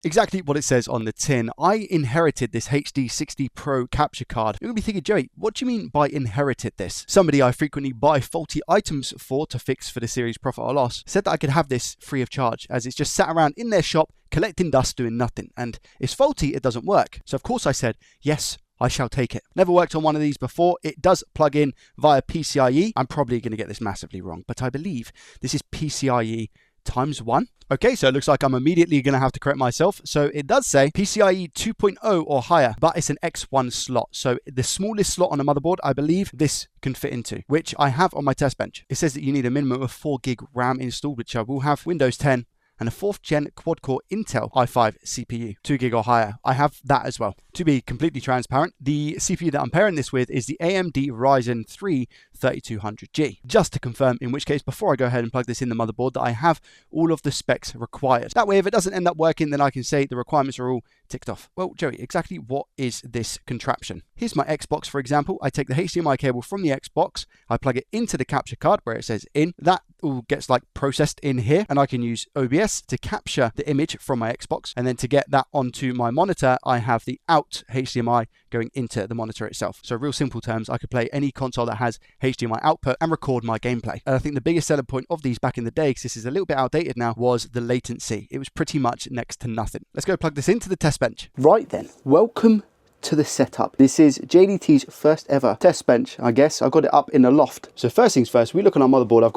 Exactly what it says on the tin. I inherited this HD60 Pro capture card. You're going to be thinking, Joey, what do you mean by inherited this? Somebody I frequently buy faulty items for to fix for the series profit or loss said that I could have this free of charge, as it's just sat around in their shop collecting dust doing nothing, and it's faulty, it doesn't work. So of course I said, yes, I shall take it. Never worked on one of these before. It does plug in via PCIe. I'm probably going to get this massively wrong, but I believe this is PCIe ×1. Okay, so it looks like I'm immediately going to have to correct myself. So it does say PCIe 2.0 or higher, but it's an X1 slot. So the smallest slot on a motherboard, I believe this can fit into, which I have on my test bench. It says that you need a minimum of 4 gig RAM installed, which I will have, Windows 10, and a 4th gen quad-core Intel i5 CPU, 2 gig or higher. I have that as well. To be completely transparent, the CPU that I'm pairing this with is the AMD Ryzen 3 3200G. Just to confirm, in which case, before I go ahead and plug this in the motherboard, that I have all of the specs required. That way, if it doesn't end up working, then I can say the requirements are all ticked off. Well, Joey, exactly what is this contraption? Here's my Xbox, for example. I take the HDMI cable from the Xbox, I plug it into the capture card where it says in. That all gets like processed in here, and I can use OBS to capture the image from my Xbox, and then to get that onto my monitor, I have the out HDMI going into the monitor itself. So real simple terms, I could play any console that has HDMI output and record my gameplay. And I think the biggest selling point of these back in the day, because this is a little bit outdated now, was the latency. It was pretty much next to nothing. Let's go plug this into the test bench. Right then, welcome to the setup. This is JDT's first ever test bench, I guess. I've got it up in the loft. So first things first, we look on our motherboard. I've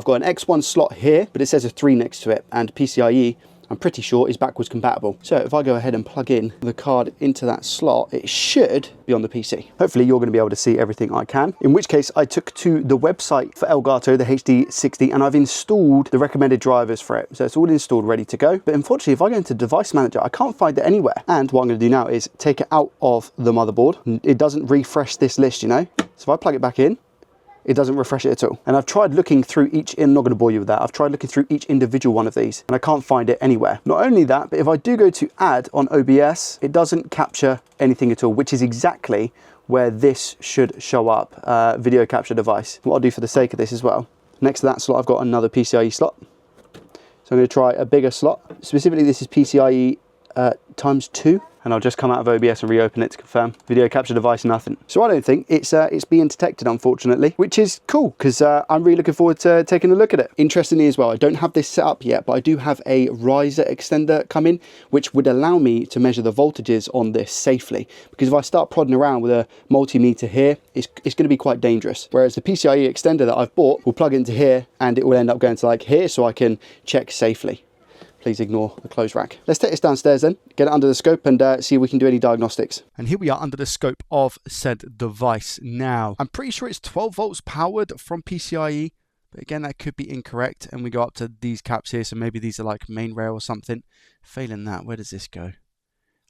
got an X1 slot here, but it says a 3 next to it, and PCIe, I'm pretty sure, is backwards compatible. So if I go ahead and plug in the card into that slot, it should be on the PC. Hopefully you're going to be able to see everything I can. In which case I took to the website for Elgato, the HD60, and I've installed the recommended drivers for it. So it's all installed, ready to go. But unfortunately, if I go into Device Manager, I can't find it anywhere. And what I'm going to do now is take it out of the motherboard. It doesn't refresh this list, you know? So if I plug it back in, it doesn't refresh it at all. And I've tried looking through each, I'm not going to bore you with that, I've tried looking through each individual one of these, and I can't find it anywhere. Not only that, but if I do go to add on OBS, it doesn't capture anything at all, which is exactly where this should show up, video capture device. What I'll do for the sake of this as well, next to that slot, I've got another PCIe slot. So I'm going to try a bigger slot. Specifically, this is PCIe ×2. And I'll just come out of OBS and reopen it to confirm. Video capture device, nothing. So I don't think it's being detected, unfortunately, which is cool, because I'm really looking forward to taking a look at it. Interestingly as well, I don't have this set up yet, but I do have a riser extender come in, which would allow me to measure the voltages on this safely. Because if I start prodding around with a multimeter here, it's going to be quite dangerous. Whereas the PCIe extender that I've bought will plug into here, and it will end up going to like here, so I can check safely. Please ignore the clothes rack. Let's take this downstairs then, get it under the scope, and see if we can do any diagnostics. And here we are under the scope of said device now. I'm pretty sure it's 12 volts powered from PCIe, but again, that could be incorrect. And we go up to these caps here, so maybe these are like main rail or something. Failing that, where does this go?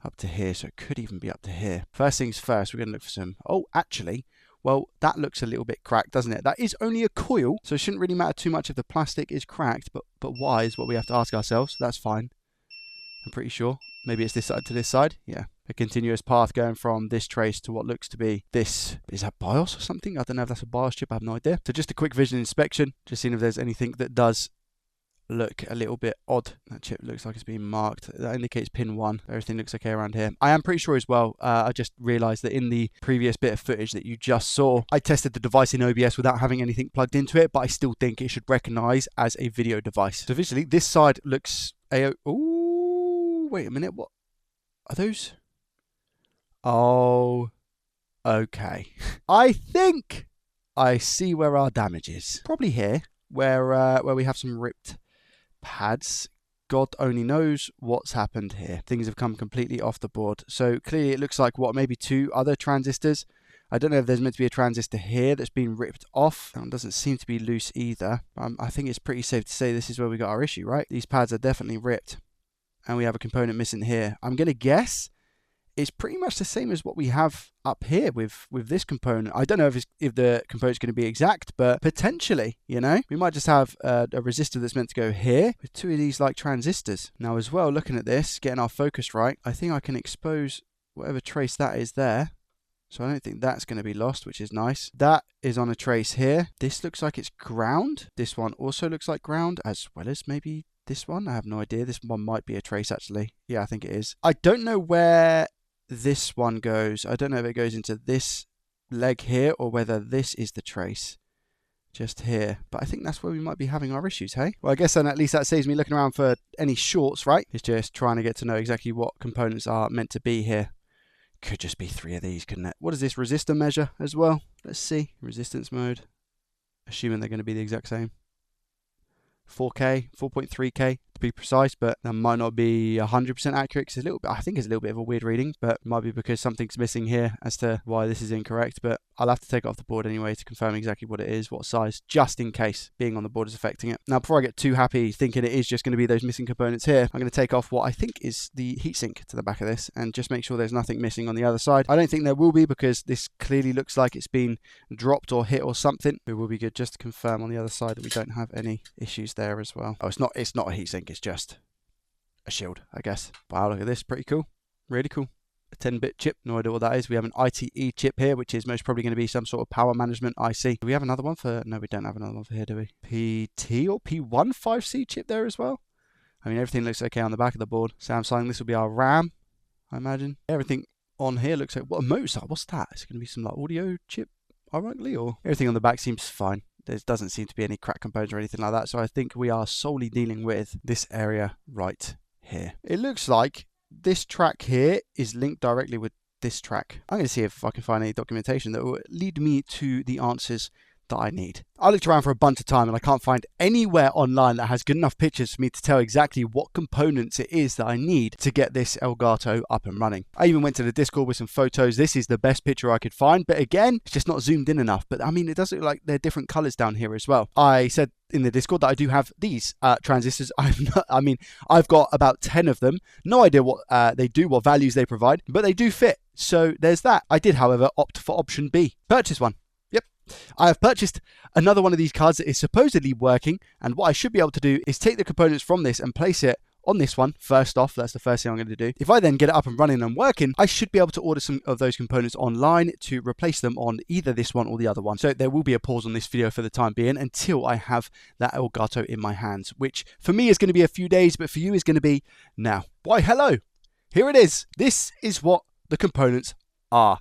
Up to here, so it could even be up to here. First things first, we're going to look for some... Oh, actually... Well, that looks a little bit cracked, doesn't it? That is only a coil, so it shouldn't really matter too much if the plastic is cracked, but why is what we have to ask ourselves. That's fine. I'm pretty sure. Maybe it's this side to this side. Yeah. A continuous path going from this trace to what looks to be this. Is that BIOS or something? I don't know if that's a BIOS chip. I have no idea. So just a quick vision inspection. Just seeing if there's anything that does look a little bit odd. That chip looks like it's being marked. That indicates pin 1. Everything looks okay around here. I am pretty sure as well, I just realized that in the previous bit of footage that you just saw, I tested the device in OBS without having anything plugged into it, but I still think it should recognize as a video device. So visually, this side looks ooh, wait a minute, what are those? Oh, okay. I think I see where our damage is. Probably here, where we have some ripped pads. God only knows what's happened here. Things have come completely off the board. So clearly it looks like, what, maybe 2 other transistors. I don't know if there's meant to be a transistor here that's been ripped off. That one doesn't seem to be loose either. I think it's pretty safe to say this is where we got our issue, right? These pads are definitely ripped. And we have a component missing here. I'm going to guess it's pretty much the same as what we have up here with this component. I don't know if the component's going to be exact, but potentially, you know, we might just have a resistor that's meant to go here with 2 of these like transistors. Now as well, looking at this, getting our focus right, I think I can expose whatever trace that is there. So I don't think that's going to be lost, which is nice. That is on a trace here. This looks like it's ground. This one also looks like ground, as well as maybe this one? I have no idea. This one might be a trace, actually. Yeah, I think it is. I don't know where this one goes. I don't know if it goes into this leg here or whether this is the trace just here. But I think that's where we might be having our issues, hey? Well, I guess then at least that saves me looking around for any shorts, right? It's just trying to get to know exactly what components are meant to be here. Could just be 3 of these, couldn't it? What does this resistor measure as well? Let's see. Resistance mode. Assuming they're going to be the exact same. 4K, 4.3K to be precise, but that might not be 100% accurate because I think it's a little bit of a weird reading, but it might be because something's missing here as to why this is incorrect. But I'll have to take it off the board anyway to confirm exactly what it is, what size, just in case being on the board is affecting it. Now, before I get too happy thinking it is just going to be those missing components here, I'm going to take off what I think is the heatsink to the back of this and just make sure there's nothing missing on the other side. I don't think there will be because this clearly looks like it's been dropped or hit or something. It will be good just to confirm on the other side that we don't have any issues there as well. Oh, it's not a heatsink, it's just a shield, I guess. Wow, look at this, pretty cool. Really cool. A 10-bit chip, no idea what that is. We have an ITE chip here, which is most probably going to be some sort of power management IC. Do we have another one for... No, we don't have another one for here, do we? PT or P15C chip there as well? I mean, everything looks okay on the back of the board. Samsung, this will be our RAM, I imagine. Everything on here looks like... What, a motor? What's that? Is it going to be some like audio chip, ironically? Or everything on the back seems fine. There doesn't seem to be any crack components or anything like that. So I think we are solely dealing with this area right here. It looks like this track here is linked directly with this track. I'm going to see if I can find any documentation that will lead me to the answers that I need. I looked around for a bunch of time and I can't find anywhere online that has good enough pictures for me to tell exactly what components it is that I need to get this Elgato up and running. I even went to the Discord with some photos. This is the best picture I could find, but again, it's just not zoomed in enough. But I mean, it does look like they're different colors down here as well. I said in the Discord that I do have these transistors. I've got about 10 of them. No idea what they do, what values they provide, but they do fit. So there's that. I did, however, opt for option B. Purchase one. I have purchased another one of these cards that is supposedly working, and what I should be able to do is take the components from this and place it on this one first off. That's the first thing I'm going to do. If I then get it up and running and working, I should be able to order some of those components online to replace them on either this one or the other one. So there will be a pause on this video for the time being until I have that Elgato in my hands, which for me is going to be a few days, but for you is going to be now. Why, hello, here it is. This is what the components are.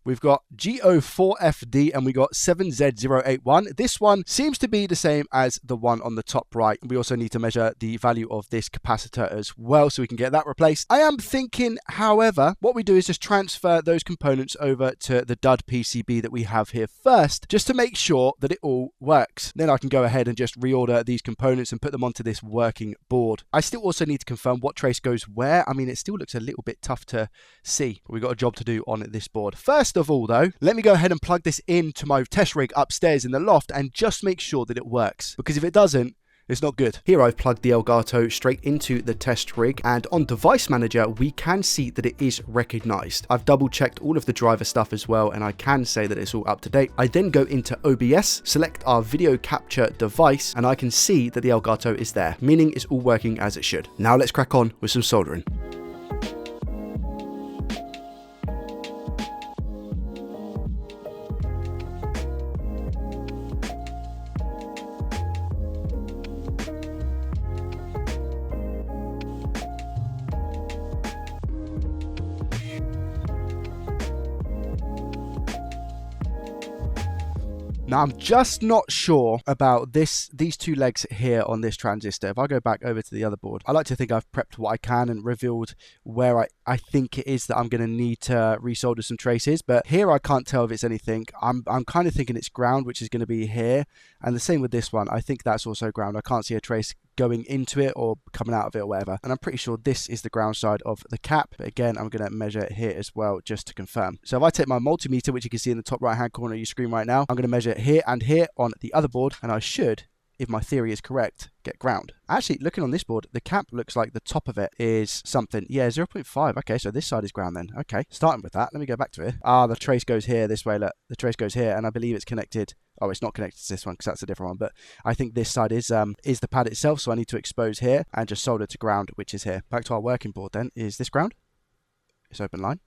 We've got GO4FD and we got 7Z081. This one seems to be the same as the one on the top right. We also need to measure the value of this capacitor as well so we can get that replaced. I am thinking, however, what we do is just transfer those components over to the dud PCB that we have here first, just to make sure that it all works. Then I can go ahead and just reorder these components and put them onto this working board. I still also need to confirm what trace goes where. I mean, it still looks a little bit tough to see, but we've got a job to do on this board. First of all though, let me go ahead and plug this into my test rig upstairs in the loft and just make sure that it works, because if it doesn't, it's not good. Here I've plugged the Elgato straight into the test rig, and on Device Manager we can see that it is recognized. I've double checked all of the driver stuff as well, and I can say that it's all up to date. I then go into OBS, select our video capture device, and I can see that the Elgato is there, meaning it's all working as it should. Now let's crack on with some soldering. Now, I'm just not sure about these two legs here on this transistor. If I go back over to the other board, I like to think I've prepped what I can and revealed where I think it is that I'm going to need to resolder some traces. But here I can't tell if it's anything. I'm kind of thinking it's ground, which is going to be here. And the same with this one. I think that's also ground. I can't see a trace going into it or coming out of it or whatever. And I'm pretty sure this is the ground side of the cap. But again, I'm going to measure it here as well just to confirm. So if I take my multimeter, which you can see in the top right hand corner of your screen right now, I'm going to measure it here and here on the other board, and I should, if my theory is correct, get ground. Actually, looking on this board, the cap looks like the top of it is something. Yeah, 0.5. Okay, so this side is ground then. Okay, starting with that, let me go back to it. The trace goes here this way. Look, the trace goes here, and I believe it's connected. Oh, it's not connected to this one because that's a different one, but I think this side is the pad itself, so I need to expose here and just solder to ground, which is here. Back to our working board then. Is this ground? It's open line.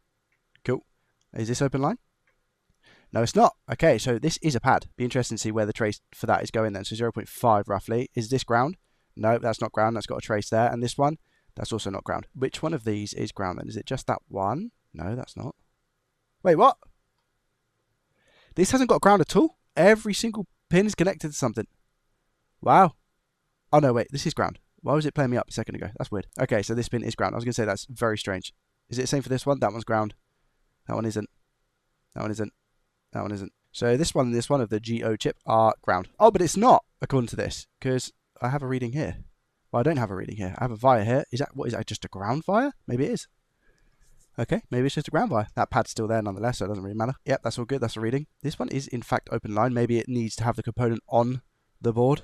Cool. Is this open line? No, it's not. Okay, so this is a pad. Be interesting to see where the trace for that is going then. So 0.5 roughly. Is this ground? No, that's not ground. That's got a trace there. And this one, that's also not ground. Which one of these is ground then? Is it just that one? No, that's not. Wait, what? This hasn't got ground at all? Every single pin is connected to something. Wow. Oh, no, wait. This is ground. Why was it playing me up a second ago? That's weird. Okay, so this pin is ground. I was going to say that's very strange. Is it the same for this one? That one's ground. That one isn't. That one isn't. That one isn't. So this one and this one of the GO chip are ground. Oh, but it's not, according to this, because I have a reading here. Well, I don't have a reading here. I have a via here. Is that, what is that, just a ground via? Maybe it is. Okay, maybe it's just a ground via. That pad's still there nonetheless, so it doesn't really matter. Yep, that's all good. That's a reading. This one is, in fact, open line. Maybe it needs to have the component on the board.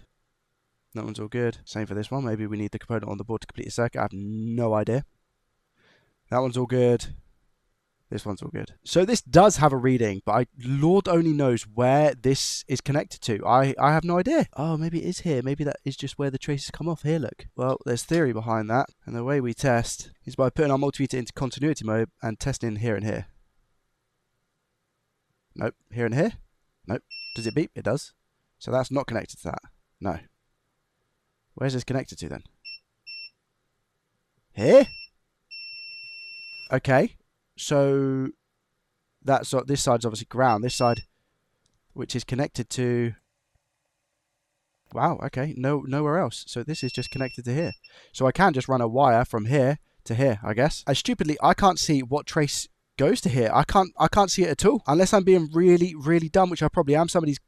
That one's all good. Same for this one. Maybe we need the component on the board to complete the circuit. I have no idea. That one's all good. This one's all good. So this does have a reading, but Lord only knows where this is connected to. I have no idea. Oh, maybe it is here. Maybe that is just where the traces come off. Here, look. Well, there's theory behind that. And the way we test is by putting our multimeter into continuity mode and testing here and here. Nope. Here and here? Nope. Does it beep? It does. So that's not connected to that. No. Where's this connected to then? Here? Okay. So that's this side's obviously ground. This side, which is connected to... Wow, okay. Nowhere else. So this is just connected to here. So I can just run a wire from here to here, I guess. And stupidly, I can't see what trace goes to here. I can't see it at all. Unless I'm being really, really dumb, which I probably am. Somebody's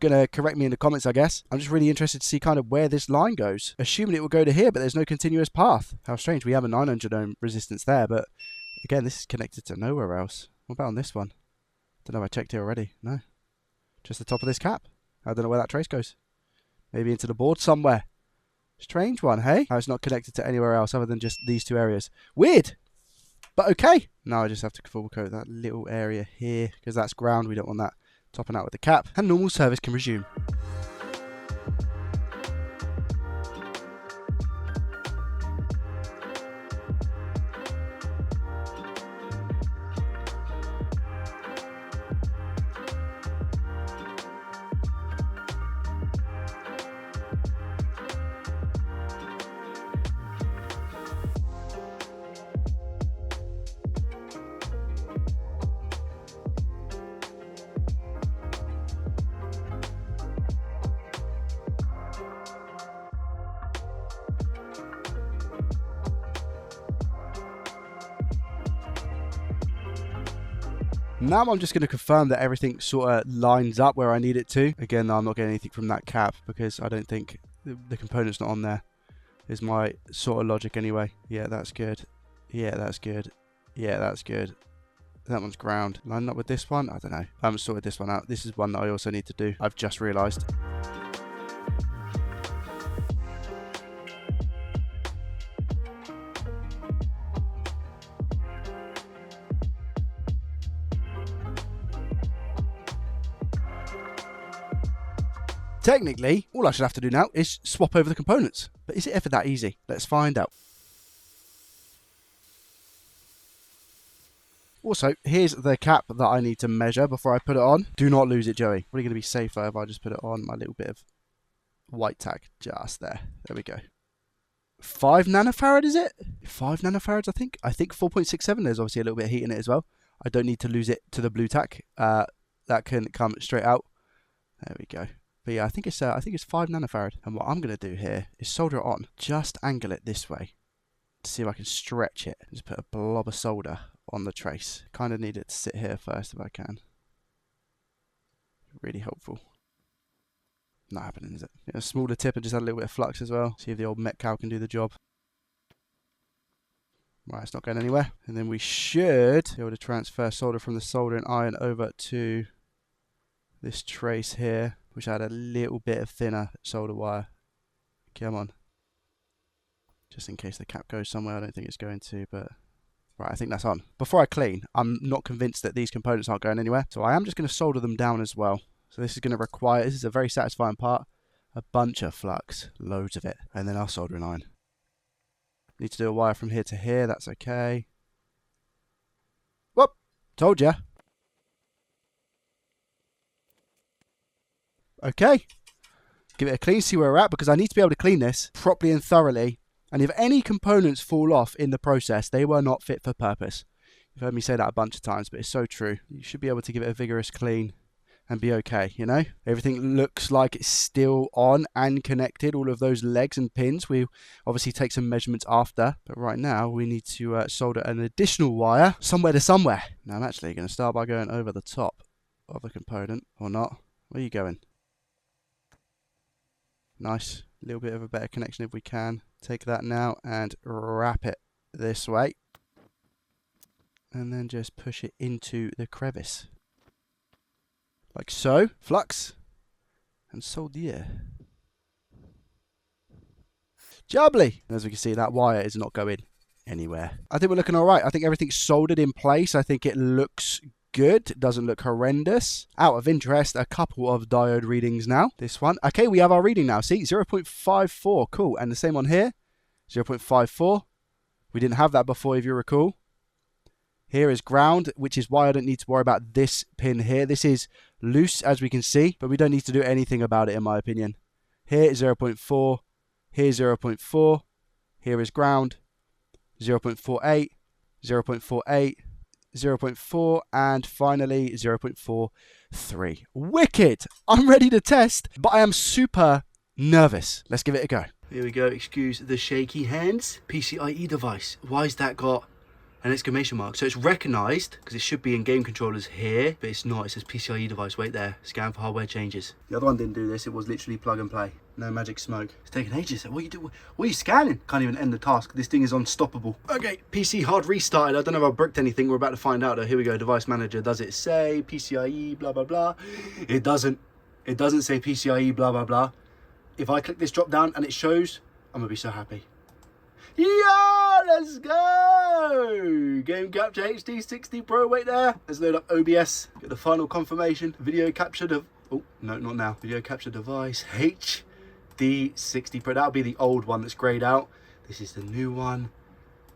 going to correct me in the comments, I guess. I'm just really interested to see kind of where this line goes. Assuming it will go to here, but there's no continuous path. How strange. We have a 900 ohm resistance there, but again, this is connected to nowhere else. What about on this one? Don't know, I checked here already. No. Just the top of this cap. I don't know where that trace goes. Maybe into the board somewhere. Strange one, hey? How it's not connected to anywhere else other than just these two areas. Weird! But okay. Now I just have to full coat that little area here, because that's ground. We don't want that topping out with the cap. And normal service can resume. Now I'm just going to confirm that everything sort of lines up where I need it to. Again, no, I'm not getting anything from that cap because I don't think the component's not on there. Is my sort of logic anyway. Yeah, that's good. Yeah, that's good. Yeah, that's good. That one's ground. Line up with this one? I don't know. I haven't sorted this one out. This is one that I also need to do. I've just realised. Technically, all I should have to do now is swap over the components. But is it ever that easy? Let's find out. Also, here's the cap that I need to measure before I put it on. Do not lose it, Joey. Probably going to be safer if I just put it on my little bit of white tack just there. There we go. 5 nanofarad, is it? 5 nanofarads, I think. I think 4.67. There's obviously a little bit of heat in it as well. I don't need to lose it to the blue tack. That can come straight out. There we go. But yeah, I think it's 5 nanofarad. And what I'm going to do here is solder it on. Just angle it this way to see if I can stretch it. Just put a blob of solder on the trace. Kind of need it to sit here first if I can. Really helpful. Not happening, is it? Yeah, a smaller tip and just add a little bit of flux as well. See if the old Met cow can do the job. Right, it's not going anywhere. And then we should be able to transfer solder from the soldering iron over to this trace here, which I had a little bit of thinner solder wire. Come on. Just in case the cap goes somewhere. I don't think it's going to, but right, I think that's on. Before I clean, I'm not convinced that these components aren't going anywhere, so I am just going to solder them down as well. So this is going to require, this is a very satisfying part, a bunch of flux, loads of it, and then our soldering iron. Need to do a wire from here to here, that's okay. Whoop, told ya. Okay, give it a clean, see where we're at, because I need to be able to clean this properly and thoroughly. And if any components fall off in the process, they were not fit for purpose. You've heard me say that a bunch of times, but it's so true. You should be able to give it a vigorous clean and be okay, you know? Everything looks like it's still on and connected, all of those legs and pins. We obviously take some measurements after, but right now we need to solder an additional wire somewhere to somewhere. Now I'm actually going to start by going over the top of the component, or not. Where are you going? Nice. A little bit of a better connection if we can. Take that now and wrap it this way. And then just push it into the crevice. Like so. Flux. And soldier. Jubbly. As we can see, that wire is not going anywhere. I think we're looking alright. I think everything's soldered in place. I think it looks good. It doesn't look horrendous. Out of interest, a couple of diode readings now. This one. Okay, we have our reading now. See, 0.54. Cool. And the same on here. 0.54. We didn't have that before, if you recall. Here is ground, which is why I don't need to worry about this pin here. This is loose, as we can see, but we don't need to do anything about it, in my opinion. Here is 0.4. Here 0.4. Here is ground. 0.48. 0.48. 0.4 and finally 0.43. Wicked! I'm ready to test, but I am super nervous. Let's give it a go. Here we go. Excuse the shaky hands. PCIe device. Why has that got an exclamation mark? So it's recognized because it should be in game controllers here, but it's not. It says PCIe device. Wait there. Scan for hardware changes. The other one didn't do this. It was literally plug and play. No magic smoke. It's taking ages. What are you doing? What are you scanning? Can't even end the task. This thing is unstoppable. Okay, PC hard restarted. I don't know if I bricked anything. We're about to find out though. Here we go. Device manager. Does it say PCIe blah blah blah? It doesn't. It doesn't say PCIe blah blah blah. If I click this drop down and it shows, I'm gonna be so happy. Yeah, let's go! Game Capture HD60 Pro. Wait there. Let's load up OBS. Get the final confirmation. Video capture of. Oh no, not now. Video capture device HD60 Pro. That'll be the old one that's greyed out. This is the new one.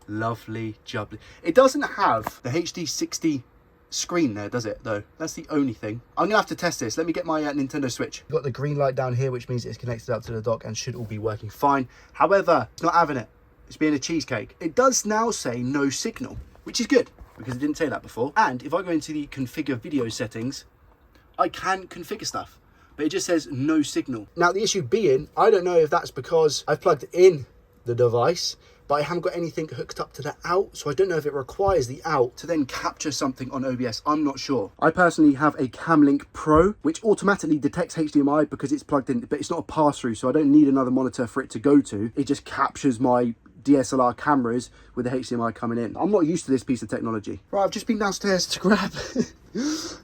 Lovely jubbly. It doesn't have the HD60 screen there, does it, though? That's the only thing. I'm gonna have to test this. Let me get my Nintendo Switch. Got the green light down here, which means it's connected up to the dock and should all be working fine. However, it's not having it. It's being a cheesecake. It does now say no signal, which is good because it didn't say that before. And if I go into the configure video settings, I can configure stuff, but it just says no signal. Now the issue being, I don't know if that's because I've plugged in the device, but I haven't got anything hooked up to the out, so I don't know if it requires the out to then capture something on OBS. I'm not sure. I personally have a Camlink Pro, which automatically detects HDMI because it's plugged in, but it's not a pass-through, so I don't need another monitor for it to go to. It just captures my DSLR cameras with the HDMI coming in. I'm not used to this piece of technology. Right, I've just been downstairs to grab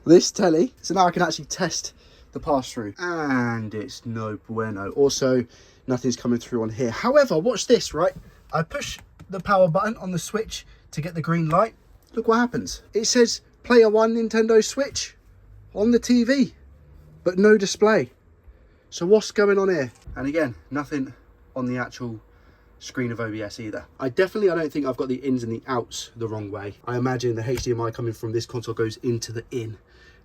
this telly, so now I can actually test the pass-through, and it's no bueno. Also, nothing's coming through on here. However, watch this, right? I push the power button on the Switch to get the green light. Look what happens. It says Player 1 Nintendo Switch on the TV, but no display. So what's going on here? And again, nothing on the actual screen of OBS either. I don't think I've got the ins and the outs the wrong way. I imagine the HDMI coming from this console goes into the in,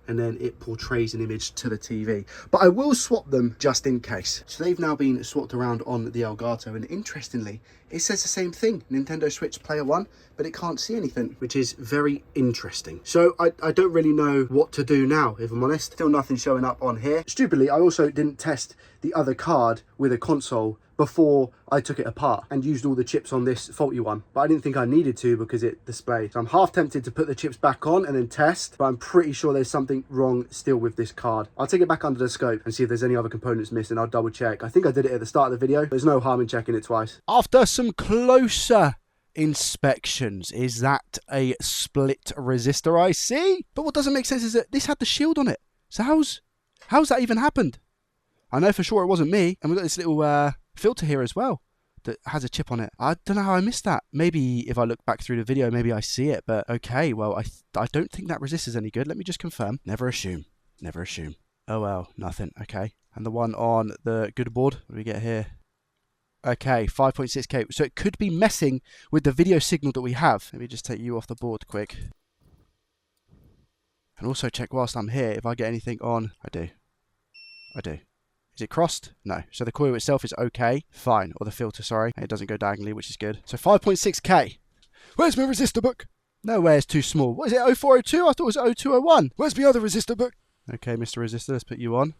and then it portrays an image to the TV. But I will swap them just in case. So they've now been swapped around on the Elgato, and interestingly, it says the same thing, Nintendo Switch Player 1, but it can't see anything, which is very interesting. So I don't really know what to do now, if I'm honest. Still nothing showing up on here. Stupidly, I also didn't test the other card with a console before I took it apart and used all the chips on this faulty one, but I didn't think I needed to because it displayed. So I'm half tempted to put the chips back on and then test, but I'm pretty sure there's something wrong still with this card. I'll take it back under the scope and see if there's any other components missing. I'll double check. I think I did it at the start of the video. There's no harm in checking it twice. After some closer inspections, is that a split resistor IC? But what doesn't make sense is that this had the shield on it. So how's that even happened? I know for sure it wasn't me, and we've got this little filter here as well that has a chip on it. I don't know how I missed that. Maybe if I look back through the video, maybe I see it, but okay, well, I don't think that resistor's any good. Let me just confirm. Never assume. Never assume. Oh well, nothing. Okay. And the one on the good board, what do we get here? Okay, 5.6K. So it could be messing with the video signal that we have. Let me just take you off the board quick. And also check whilst I'm here if I get anything on. I do. Is it crossed? No. So the coil itself is okay. Fine. Or the filter, sorry. It doesn't go diagonally, which is good. So 5.6K. Where's my resistor book? Nowhere, it's too small. What is it, 0402? I thought it was 0201. Where's my other resistor book? Okay, Mr. Resistor, let's put you on.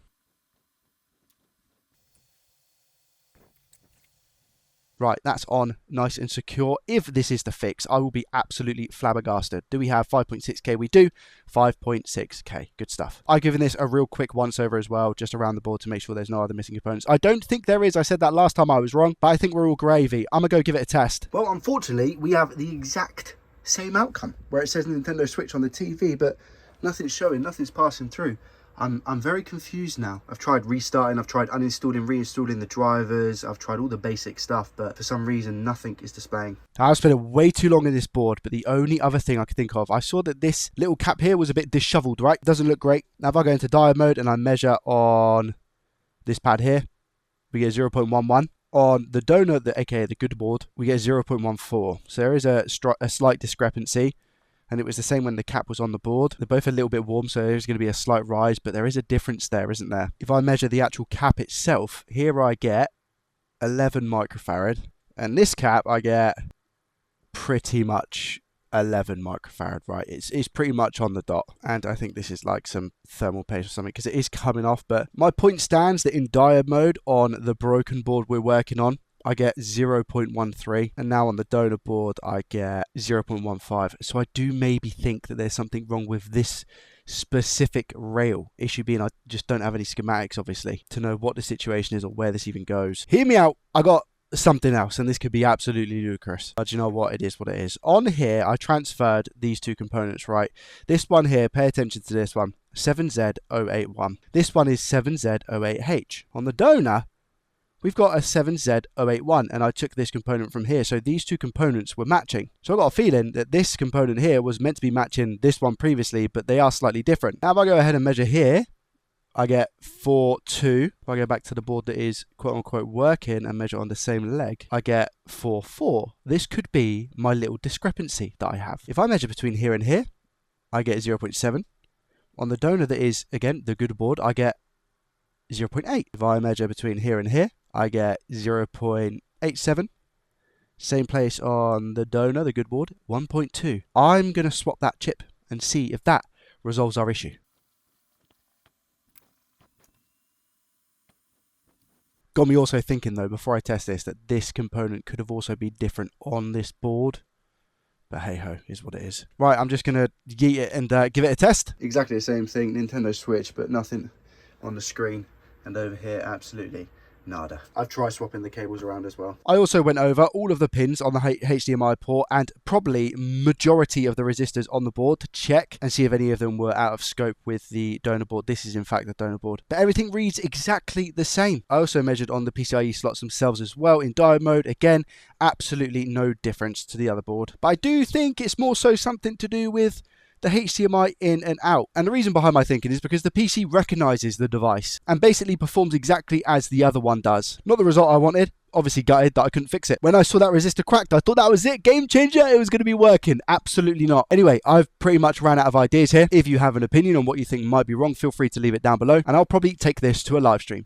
Right, that's on, nice and secure. If this is the fix, I will be absolutely flabbergasted. Do we have 5.6K? We do. 5.6K. Good stuff. I've given this a real quick once over as well, just around the board to make sure there's no other missing components. I don't think there is. I said that last time I was wrong, but I think we're all gravy. I'm going to go give it a test. Well, unfortunately, we have the exact same outcome, where it says Nintendo Switch on the TV, but nothing's showing, nothing's passing through. I'm very confused now. I've tried restarting, I've tried uninstalling, reinstalling the drivers, I've tried all the basic stuff, but for some reason, nothing is displaying. I've spent way too long in this board, but the only other thing I could think of, I saw that this little cap here was a bit disheveled, right? Doesn't look great. Now, if I go into diode mode and I measure on this pad here, we get 0.11. On the donor, aka the good board, we get 0.14. So there is a slight discrepancy. And it was the same when the cap was on the board. They're both a little bit warm, so there's going to be a slight rise, but there is a difference there, isn't there? If I measure the actual cap itself, here I get 11 microfarad, and this cap I get pretty much 11 microfarad, right? It's pretty much on the dot, and I think this is like some thermal paste or something, because it is coming off, but my point stands that in diode mode on the broken board we're working on, I get 0.13, and now on the donor board I get 0.15. So I do maybe think that there's something wrong with this specific rail. Issue being I just don't have any schematics, obviously, to know what the situation is or where this even goes. Hear me out. I got something else, and this could be absolutely ludicrous. But you know what? It is what it is. On here, I transferred these two components, right? This one here, pay attention to this one, 7Z081. This one is 7Z08H. On the donor, we've got a 7Z081, and I took this component from here, so these two components were matching. So I got a feeling that this component here was meant to be matching this one previously, but they are slightly different. Now if I go ahead and measure here, I get 4.2. If I go back to the board that is quote-unquote working and measure on the same leg, I get 4.4. This could be my little discrepancy that I have. If I measure between here and here, I get 0.7. On the donor that is, again, the good board, I get 0.8. If I measure between here and here, I get 0.87. Same place on the donor, the good board, 1.2. I'm going to swap that chip and see if that resolves our issue. Got me also thinking though, before I test this, that this component could have also been different on this board. But hey ho, is what it is. Right, I'm just going to yeet it and give it a test. Exactly the same thing, Nintendo Switch, but nothing on the screen. And over here, absolutely nada. I've tried swapping the cables around as well. I also went over all of the pins on the HDMI port and probably majority of the resistors on the board to check and see if any of them were out of scope with the donor board. This is in fact the donor board. But everything reads exactly the same. I also measured on the PCIe slots themselves as well in diode mode. Again, absolutely no difference to the other board. But I do think it's more so something to do with the HDMI in and out. And the reason behind my thinking is because the PC recognizes the device and basically performs exactly as the other one does. Not the result I wanted. Obviously gutted that I couldn't fix it. When I saw that resistor cracked, I thought that was it. Game changer. It was going to be working. Absolutely not. Anyway, I've pretty much ran out of ideas here. If you have an opinion on what you think might be wrong, feel free to leave it down below. And I'll probably take this to a live stream.